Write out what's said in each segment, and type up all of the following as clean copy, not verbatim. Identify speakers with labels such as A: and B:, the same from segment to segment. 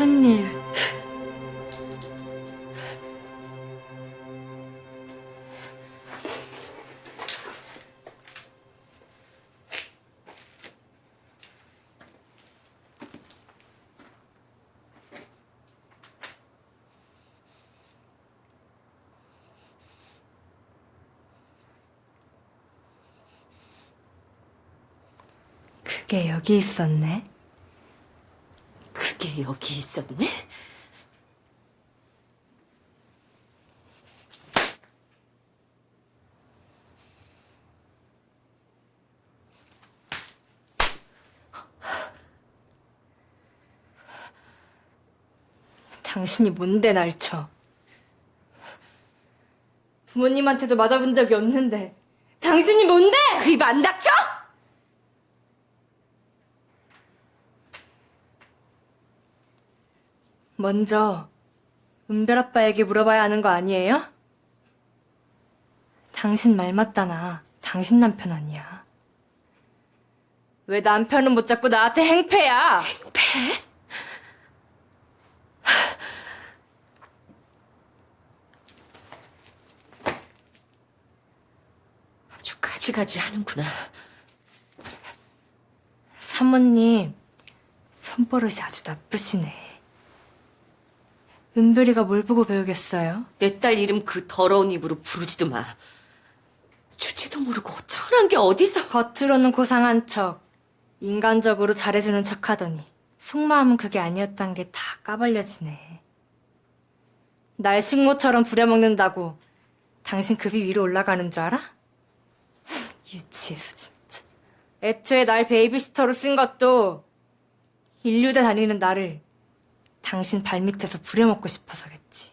A: 무슨 일? 그게 여기 있었네.
B: 그게 여기 있었네?
A: 당신이 뭔데 날 쳐? 부모님한테도 맞아본 적이 없는데 당신이 뭔데?
B: 그 입 안 닥쳐?
A: 먼저 은별 아빠에게 물어봐야 하는 거 아니에요? 당신 말 맞다나 당신 남편 아니야. 왜 남편은 못 잡고 나한테 행패야?
B: 배? 아주 가지가지 하는구나.
A: 사모님, 손버릇이 아주 나쁘시네. 은별이가 뭘 보고 배우겠어요?
B: 내 딸 이름 그 더러운 입으로 부르지도 마. 주제도 모르고 어쩌란 게 어디서.
A: 겉으로는 고상한 척, 인간적으로 잘해주는 척 하더니 속마음은 그게 아니었단 게 다 까발려지네. 날 식모처럼 부려먹는다고 당신 급이 위로 올라가는 줄 알아? 유치해서 진짜. 애초에 날 베이비시터로 쓴 것도 인류대 다니는 나를 당신 발밑에서 부려먹고 싶어서겠지.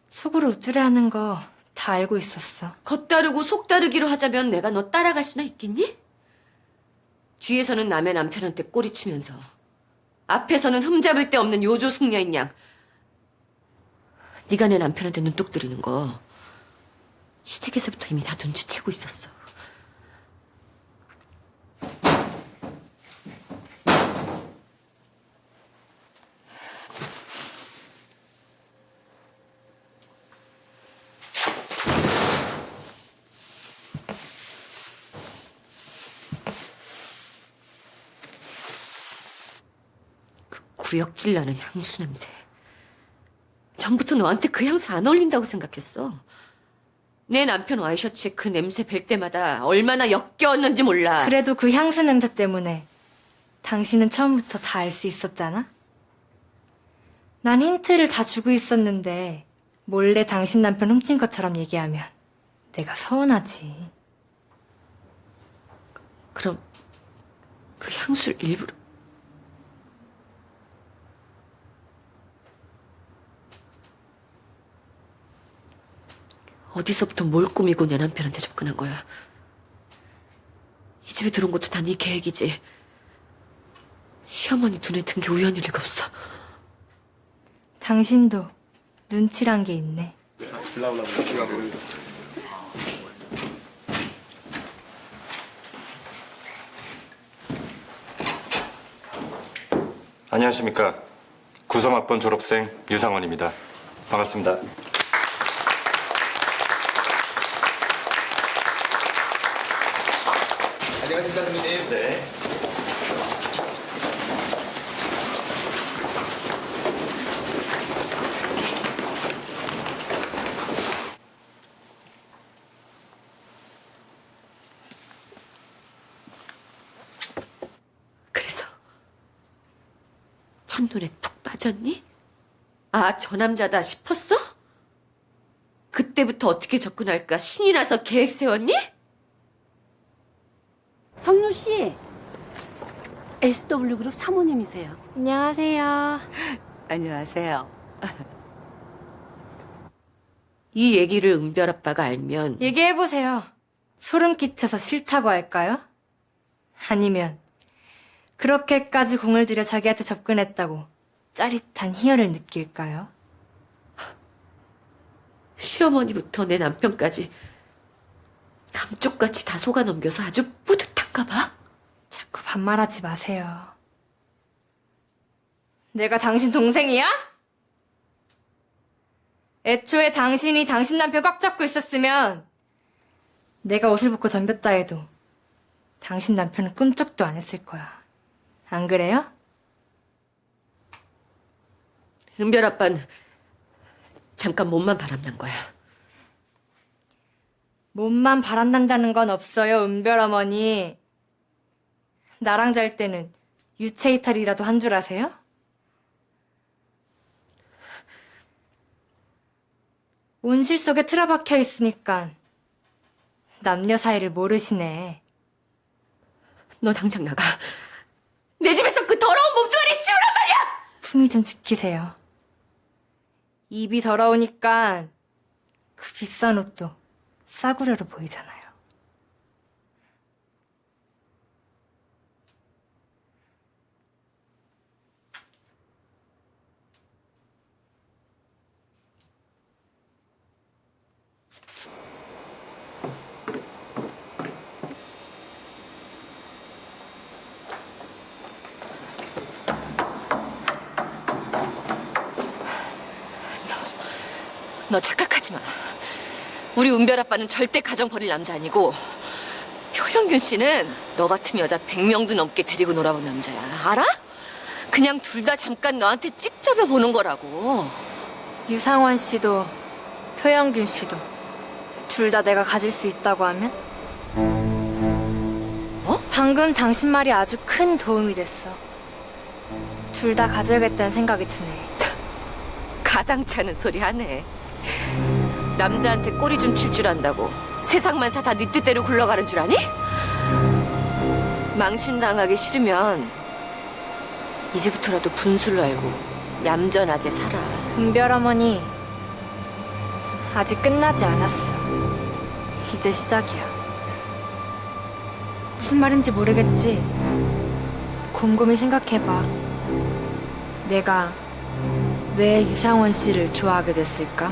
A: 속으로 우쭐해하는 거 다 알고 있었어.
B: 겉다르고 속다르기로 하자면 내가 너 따라갈 수나 있겠니? 뒤에서는 남의 남편한테 꼬리치면서 앞에서는 흠잡을 데 없는 요조 숙녀인 양. 네가 내 남편한테 눈독 들이는 거 시댁에서부터 이미 다 눈치채고 있었어. 그 구역질 나는 향수 냄새. 전부터 너한테 그 향수 안 어울린다고 생각했어. 내 남편 와이셔츠에 그 냄새 뵐 때마다 얼마나 역겨웠는지 몰라.
A: 그래도 그 향수 냄새 때문에 당신은 처음부터 다 알 수 있었잖아? 난 힌트를 다 주고 있었는데 몰래 당신 남편 훔친 것처럼 얘기하면 내가 서운하지.
B: 그럼 그 향수를 일부러. 어디서부터 뭘 꾸미고 내 남편한테 접근한 거야? 이 집에 들어온 것도 다 네 계획이지. 시어머니 눈에 든 게 우연일 리가 없어.
A: 당신도 눈치란 게 있네.
C: 안녕하십니까. 구성학번 졸업생 유상원입니다. 반갑습니다.
D: 안녕하십니까, 선배님.
C: 네.
B: 그래서 첫눈에 푹 빠졌니? 아, 저 남자다 싶었어? 그때부터 어떻게 접근할까 신이 나서 계획 세웠니?
E: 성료 씨, SW그룹 사모님이세요.
A: 안녕하세요.
E: 안녕하세요.
B: 이 얘기를 은별 아빠가 알면
A: 얘기해보세요. 소름 끼쳐서 싫다고 할까요? 아니면 그렇게까지 공을 들여 자기한테 접근했다고 짜릿한 희열을 느낄까요?
B: 시어머니부터 내 남편까지 감쪽같이 다 속아넘겨서 아주 뿌듯한가 봐.
A: 자꾸 반말하지 마세요. 내가 당신 동생이야? 애초에 당신이 당신 남편 꽉 잡고 있었으면 내가 옷을 벗고 덤볐다 해도 당신 남편은 꿈쩍도 안 했을 거야. 안 그래요?
B: 은별 아빠는 잠깐 몸만 바람난 거야.
A: 몸만 바람난다는 건 없어요, 은별 어머니. 나랑 잘 때는 유체 이탈이라도 한 줄 아세요? 온실 속에 틀어박혀 있으니까 남녀 사이를 모르시네.
B: 너 당장 나가. 내 집에서 그 더러운 몸뚱아리 치우란 말이야!
A: 품위 좀 지키세요. 입이 더러우니까 그 비싼 옷도 싸구려로 보이잖아요.
B: 너 착각하지 마. 우리 은별 아빠는 절대 가정 버릴 남자 아니고 표현균 씨는 너 같은 여자 100명도 넘게 데리고 놀아본 남자야. 알아? 그냥 둘 다 잠깐 너한테 찍접해 보는 거라고.
A: 유상원 씨도 표영균 씨도 둘 다 내가 가질 수 있다고 하면? 방금 당신 말이 아주 큰 도움이 됐어. 둘 다 가져야겠다는 생각이 드네.
B: 가당찮은 소리 하네. 남자한테 꼬리 좀 칠 줄 안다고 세상만 사 다 네 뜻대로 굴러가는 줄 아니? 망신당하기 싫으면 이제부터라도 분수를 알고 얌전하게 살아.
A: 은별 어머니, 아직 끝나지 않았어. 이제 시작이야. 무슨 말인지 모르겠지? 곰곰이 생각해봐. 내가 왜 유상원 씨를 좋아하게 됐을까?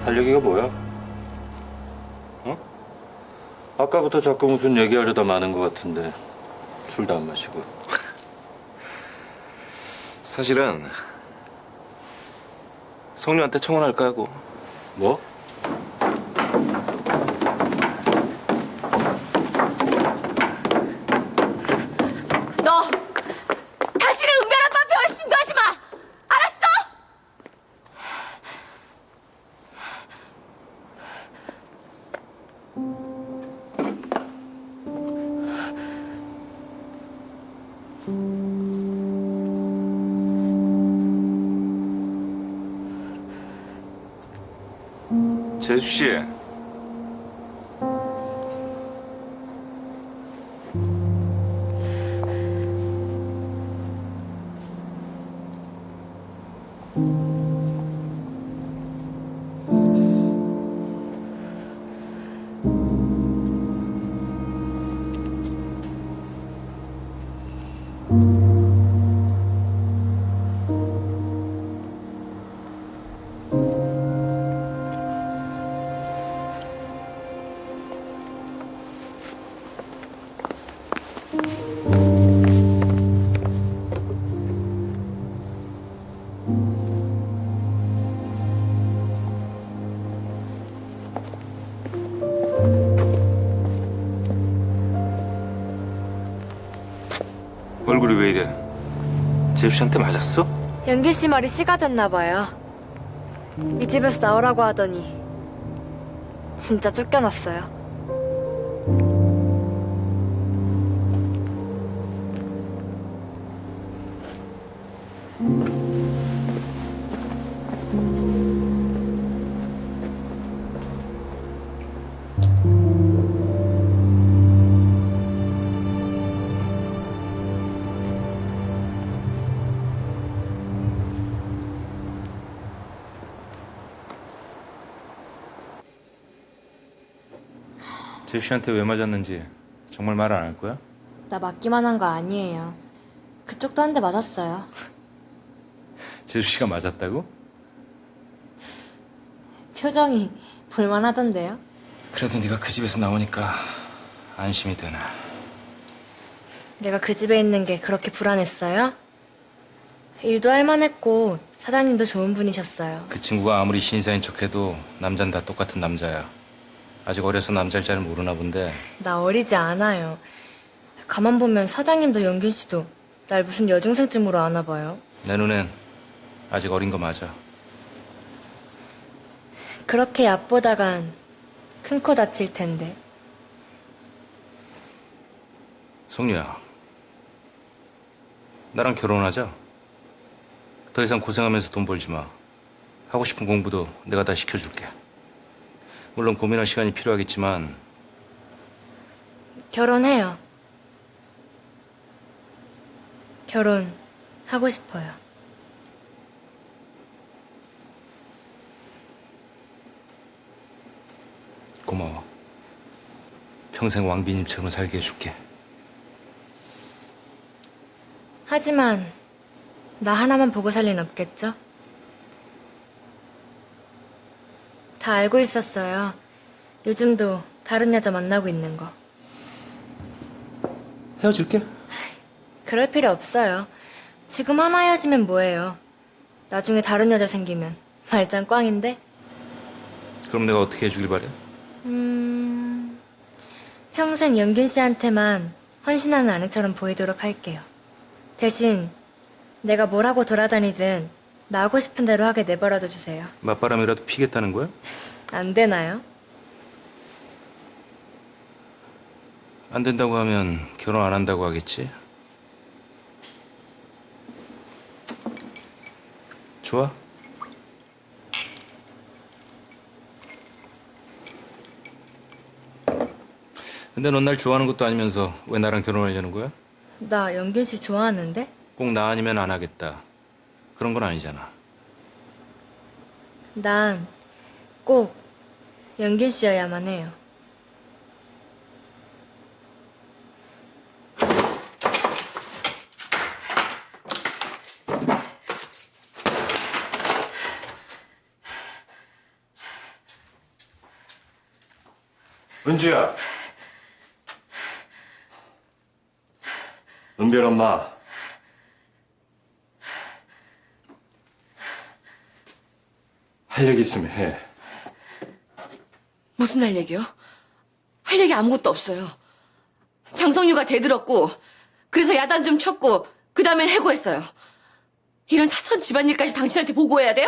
C: 할 얘기가 뭐야? 어? 아까부터 자꾸 무슨 얘기하려다 마는 것 같은데 술도 안 마시고.
D: 사실은 성녀한테 청혼할까 하고.
C: 뭐?
B: 너 다시는 은별 아빠 앞에 얼씬도 하지 마. 알았어?
D: 재수 씨. 얼굴이 왜 이래? 재수 씨한테 맞았어?
A: 연길 씨 말이 씨가 됐나 봐요. 이 집에서 나오라고 하더니 진짜 쫓겨났어요.
D: 재수 씨한테 왜 맞았는지 정말 말 안 할 거야?
A: 나 맞기만 한 거 아니에요. 그쪽도 한 대 맞았어요.
D: 재수 씨가 맞았다고?
A: 표정이 볼만하던데요?
D: 그래도 네가 그 집에서 나오니까 안심이 되네.
A: 내가 그 집에 있는 게 그렇게 불안했어요? 일도 할만했고 사장님도 좋은 분이셨어요.
D: 그 친구가 아무리 신사인 척해도 남자는 다 똑같은 남자야. 아직 어려서 남자를 잘 모르나 본데.
A: 나 어리지 않아요. 가만 보면 사장님도 영균 씨도 날 무슨 여중생쯤으로 아나 봐요.
D: 내 눈엔 아직 어린 거 맞아.
A: 그렇게 얕보다간 큰 코 다칠 텐데.
D: 송유야, 나랑 결혼하자. 더 이상 고생하면서 돈 벌지 마. 하고 싶은 공부도 내가 다 시켜줄게. 물론 고민할 시간이 필요하겠지만
A: 결혼해요. 결혼하고 싶어요.
D: 고마워. 평생 왕비님처럼 살게 해줄게.
A: 하지만 나 하나만 보고 살 리는 없겠죠? 다 알고 있었어요. 요즘도 다른 여자 만나고 있는 거.
D: 헤어질게.
A: 그럴 필요 없어요. 지금 하나 헤어지면 뭐해요. 나중에 다른 여자 생기면 말짱 꽝인데?
D: 그럼 내가 어떻게 해주길 바래?
A: 평생 영균 씨한테만 헌신하는 아내처럼 보이도록 할게요. 대신 내가 뭘 하고 돌아다니든 나 하고 싶은 대로 하게 내버려둬 주세요.
D: 맞바람이라도 피겠다는 거야?
A: 안 되나요?
D: 안 된다고 하면 결혼 안 한다고 하겠지? 좋아. 근데 넌 날 좋아하는 것도 아니면서 왜 나랑 결혼하려는 거야?
A: 나 영균 씨 좋아하는데?
D: 꼭 나 아니면 안 하겠다. 그런 건 아니잖아.
A: 난 꼭 영균 씨여야만 해요.
C: 은주야. 은별 엄마. 할 얘기 있으면 해.
B: 무슨 할 얘기요? 할 얘기 아무것도 없어요. 장성유가 대들었고 그래서 야단 좀 쳤고 그 다음엔 해고했어요. 이런 사소한 집안일까지 당신한테 보고해야 돼요?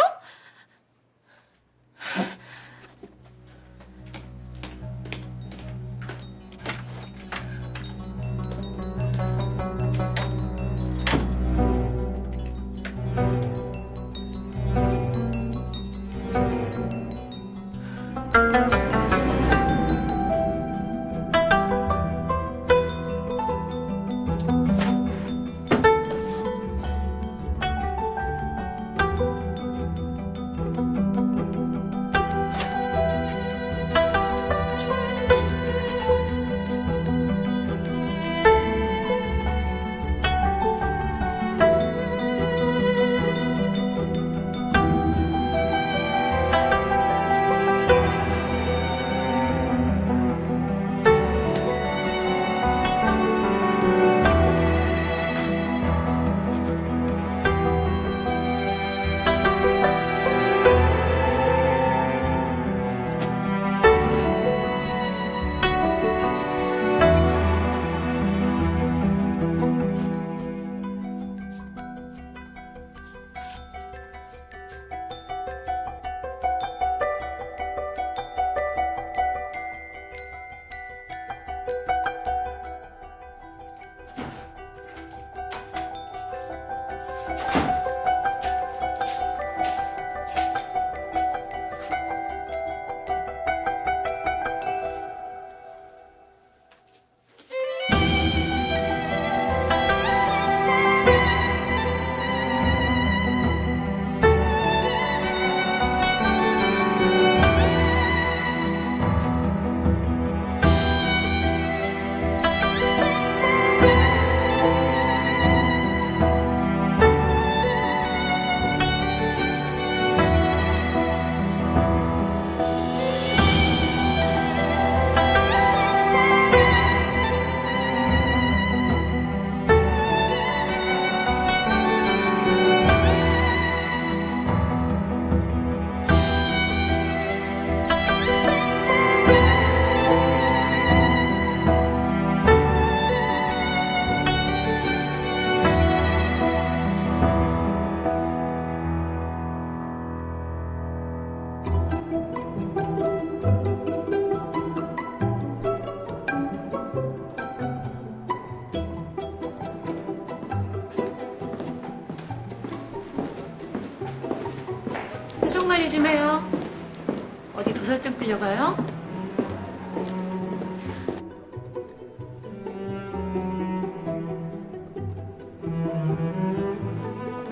B: 표정 관리 좀 해요. 어디 도살장 끌려가요?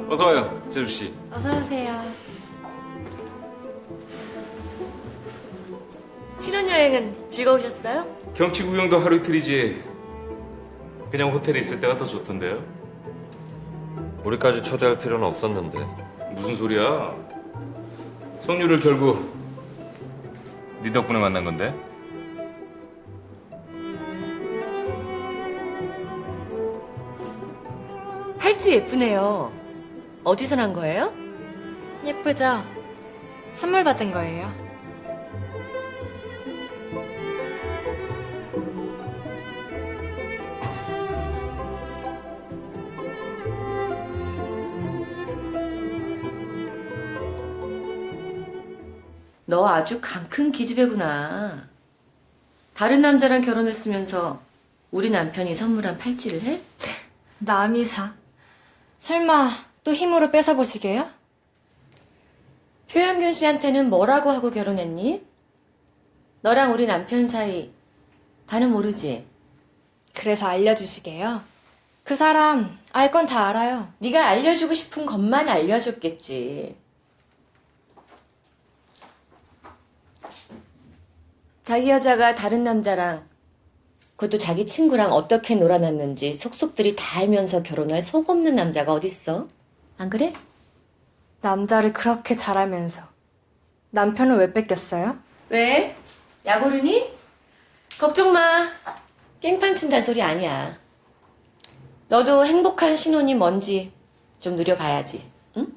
D: 어서 와요, 재수 씨.
A: 어서 오세요.
B: 신혼여행은 즐거우셨어요?
D: 경치 구경도 하루 이틀이지. 그냥 호텔에 있을 때가 더 좋던데요.
C: 우리까지 초대할 필요는 없었는데.
D: 무슨 소리야? 성유를 결국 네 덕분에 만난 건데.
B: 팔찌 예쁘네요. 어디서 난 거예요?
A: 예쁘죠? 선물 받은 거예요.
B: 너 아주 강큰 기집애구나. 다른 남자랑 결혼했으면서 우리 남편이 선물한 팔찌를 해?
A: 남이사. 설마 또 힘으로 뺏어보시게요?
B: 표현균 씨한테는 뭐라고 하고 결혼했니? 너랑 우리 남편 사이 다는 모르지?
A: 그래서 알려주시게요? 그 사람 알 건 다 알아요.
B: 네가 알려주고 싶은 것만 알려줬겠지. 자기 여자가 다른 남자랑, 그것도 자기 친구랑 어떻게 놀아놨는지 속속들이 다 알면서 결혼할 속 없는 남자가 어딨어? 안 그래?
A: 남자를 그렇게 잘하면서 남편을 왜 뺏겼어요?
B: 왜? 약오르니? 걱정 마. 깽판 친다는 소리 아니야. 너도 행복한 신혼이 뭔지 좀 누려봐야지. 응?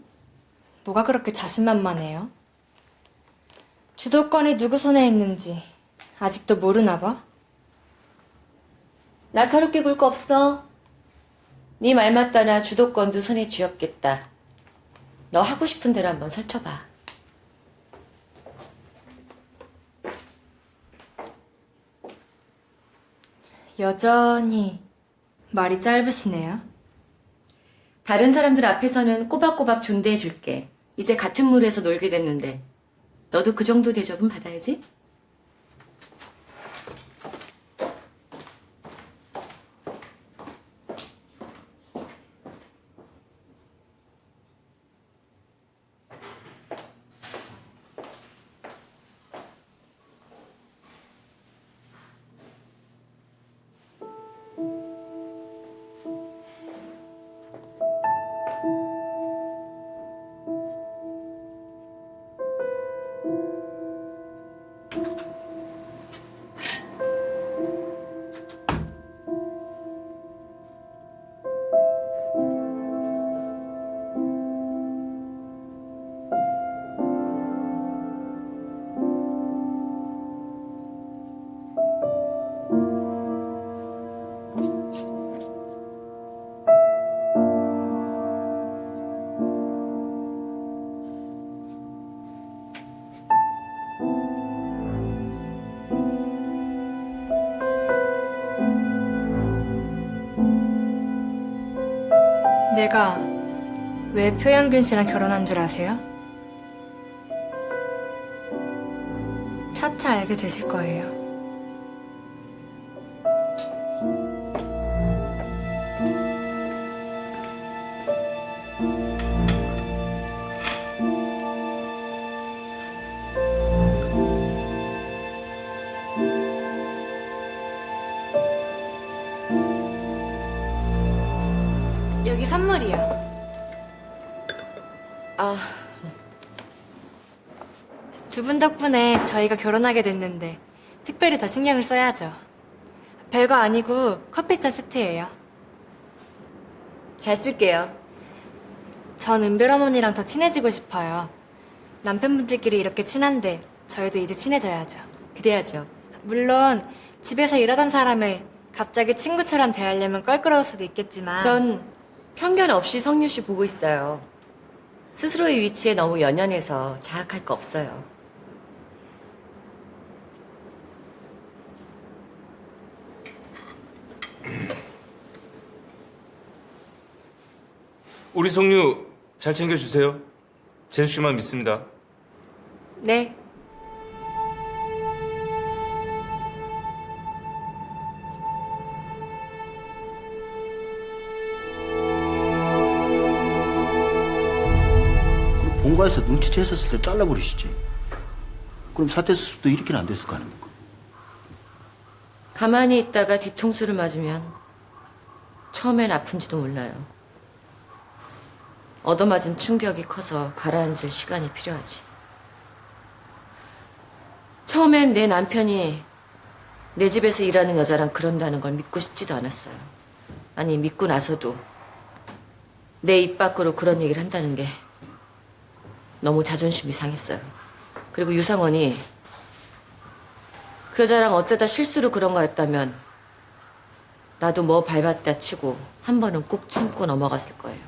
A: 뭐가 그렇게 자신만만해요? 주도권이 누구 손에 있는지 아직도 모르나 봐?
B: 날카롭게 굴 거 없어. 네 말 맞다나 주도권도 손에 쥐었겠다. 너 하고 싶은 대로 한번 설쳐봐.
A: 여전히 말이 짧으시네요.
B: 다른 사람들 앞에서는 꼬박꼬박 존대해줄게. 이제 같은 물에서 놀게 됐는데 너도 그 정도 대접은 받아야지.
A: 내가 왜 표현균 씨랑 결혼한 줄 아세요? 차차 알게 되실 거예요. 여기 선물이요.
B: 아,
A: 두 분 덕분에 저희가 결혼하게 됐는데 특별히 더 신경을 써야죠. 별거 아니고 커피잔 세트예요.
B: 잘 쓸게요.
A: 전 은별 어머니랑 더 친해지고 싶어요. 남편분들끼리 이렇게 친한데 저희도 이제 친해져야죠.
B: 그래야죠.
A: 물론 집에서 일하던 사람을 갑자기 친구처럼 대하려면 껄끄러울 수도 있겠지만
B: 전 편견 없이 성유 씨 보고 있어요. 스스로의 위치에 너무 연연해서 자학할 거 없어요.
D: 우리 성유 잘 챙겨주세요. 재수 씨만 믿습니다.
B: 네.
F: 그럼 본가에서 눈치챘었을 때 잘라버리시지. 그럼 사태 수습도 이렇게는 안 됐을 거 아닙니까?
B: 가만히 있다가 뒤통수를 맞으면 처음엔 아픈지도 몰라요. 얻어맞은 충격이 커서 가라앉을 시간이 필요하지. 처음엔 내 남편이 내 집에서 일하는 여자랑 그런다는 걸 믿고 싶지도 않았어요. 아니, 믿고 나서도 내 입 밖으로 그런 얘기를 한다는 게 너무 자존심이 상했어요. 그리고 유상원이 그 여자랑 어쩌다 실수로 그런 거였다면 나도 뭐 밟았다 치고 한 번은 꾹 참고 넘어갔을 거예요.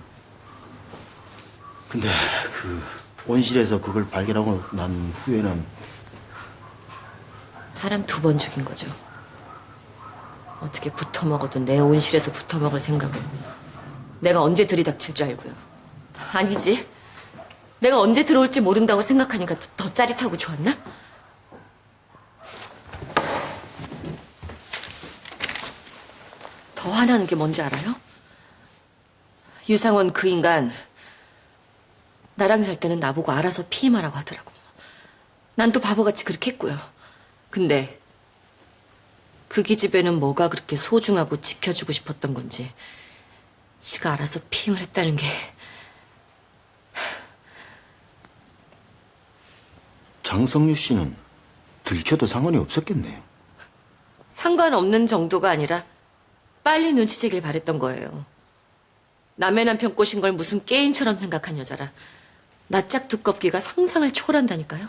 F: 근데 그 원실에서 그걸 발견하고 난 후에는
B: 사람 2번 죽인 거죠. 어떻게 붙어먹어도 내 온실에서 붙어먹을 생각을. 내가 언제 들이닥칠 줄 알고요. 아니지. 내가 언제 들어올지 모른다고 생각하니까 더 짜릿하고 좋았나? 더 화나는 게 뭔지 알아요? 유상원 그 인간 나랑 잘 때는 나보고 알아서 피임하라고 하더라고. 난 또 바보같이 그렇게 했고요. 근데 그 기집애는 뭐가 그렇게 소중하고 지켜주고 싶었던 건지 지가 알아서 피임을 했다는 게
F: 장성유 씨는 들켜도 상관이 없었겠네요.
B: 상관없는 정도가 아니라 빨리 눈치채길 바랬던 거예요. 남의 남편 꼬신 걸 무슨 게임처럼 생각한 여자라 낯짝 두껍기가 상상을 초월한다니까요.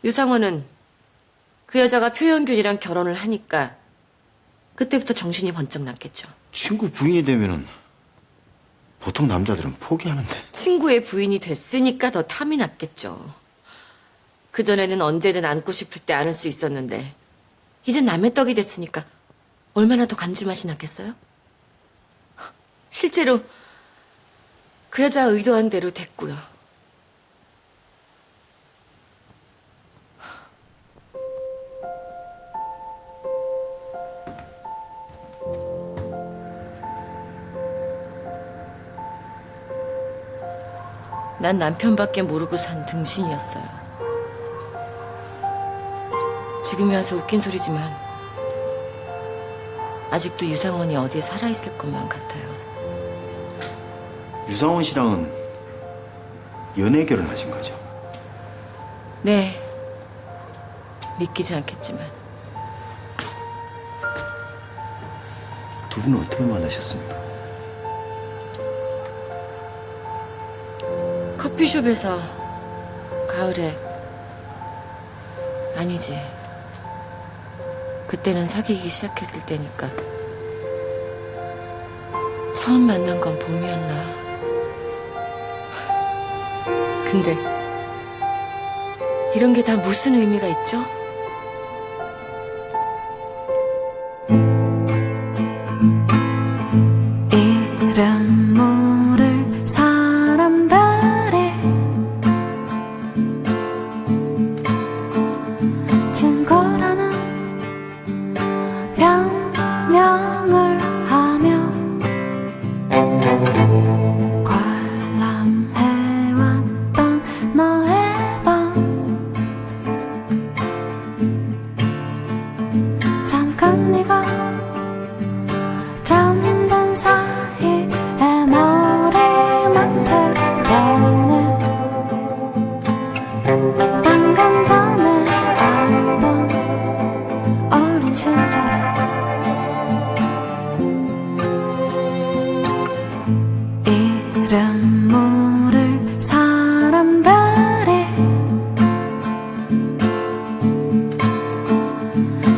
B: 유상원은 그 여자가 표현균이랑 결혼을 하니까 그때부터 정신이 번쩍 났겠죠.
F: 친구 부인이 되면은 보통 남자들은 포기하는데.
B: 친구의 부인이 됐으니까 더 탐이 났겠죠. 그전에는 언제든 안고 싶을 때 안을 수 있었는데 이젠 남의 떡이 됐으니까 얼마나 더 감질맛이 났겠어요? 실제로 그 여자 의도한 대로 됐고요. 난 남편밖에 모르고 산 등신이었어요. 지금이 와서 웃긴 소리지만 아직도 유상원이 어디에 살아있을 것만 같아요.
F: 유상원 씨랑은 연애 결혼하신 거죠?
B: 네, 믿기지 않겠지만
F: 두 분은 어떻게 만나셨습니까?
B: 커피숍에서 가을에 아니지. 그때는 사귀기 시작했을 때니까. 처음 만난 건 봄이었나. 근데 이런 게 다 무슨 의미가 있죠?
G: 이름 모를 사람들이 친구라는 변명을 하며 관람해왔던 너의 밤 잠깐 네가 잠든 사이에 머리맡을 보내 방금 전에 알던 어린 시절에 이름 모를 사람들이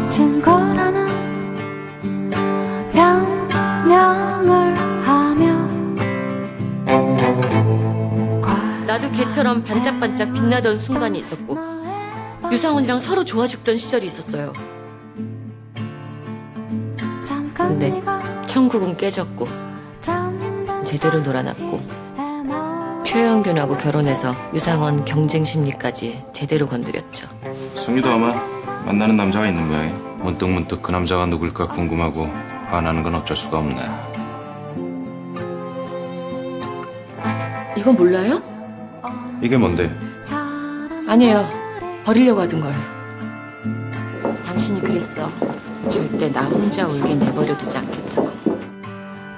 G: 친구라는 변명을 하며
B: 나도 걔처럼 반짝반짝 빛나던 순간이 있었고 유상원이랑 서로 좋아 죽던 시절이 있었어요. 근데 천국은 깨졌고 제대로 놀아놨고 최영균하고 결혼해서 유상원 경쟁 심리까지 제대로 건드렸죠.
D: 승희도 아마 만나는 남자가 있는 모양이야. 문득문득 그 남자가 누굴까 궁금하고 반하는 건 어쩔 수가 없네.
B: 이거 몰라요?
D: 이게 뭔데?
B: 아니에요. 버리려고 하던 거예요. 당신이 그랬어. 절대 나 혼자 울게 내버려두지 않겠다고.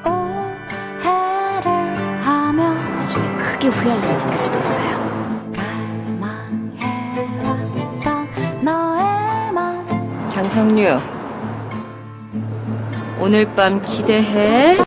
G: 오해를 하며
B: 나중에 크게 후회할 일이 생길지도 몰라요.
G: 갈망해왔던 너의 맘
B: 장성류, 오늘 밤 기대해.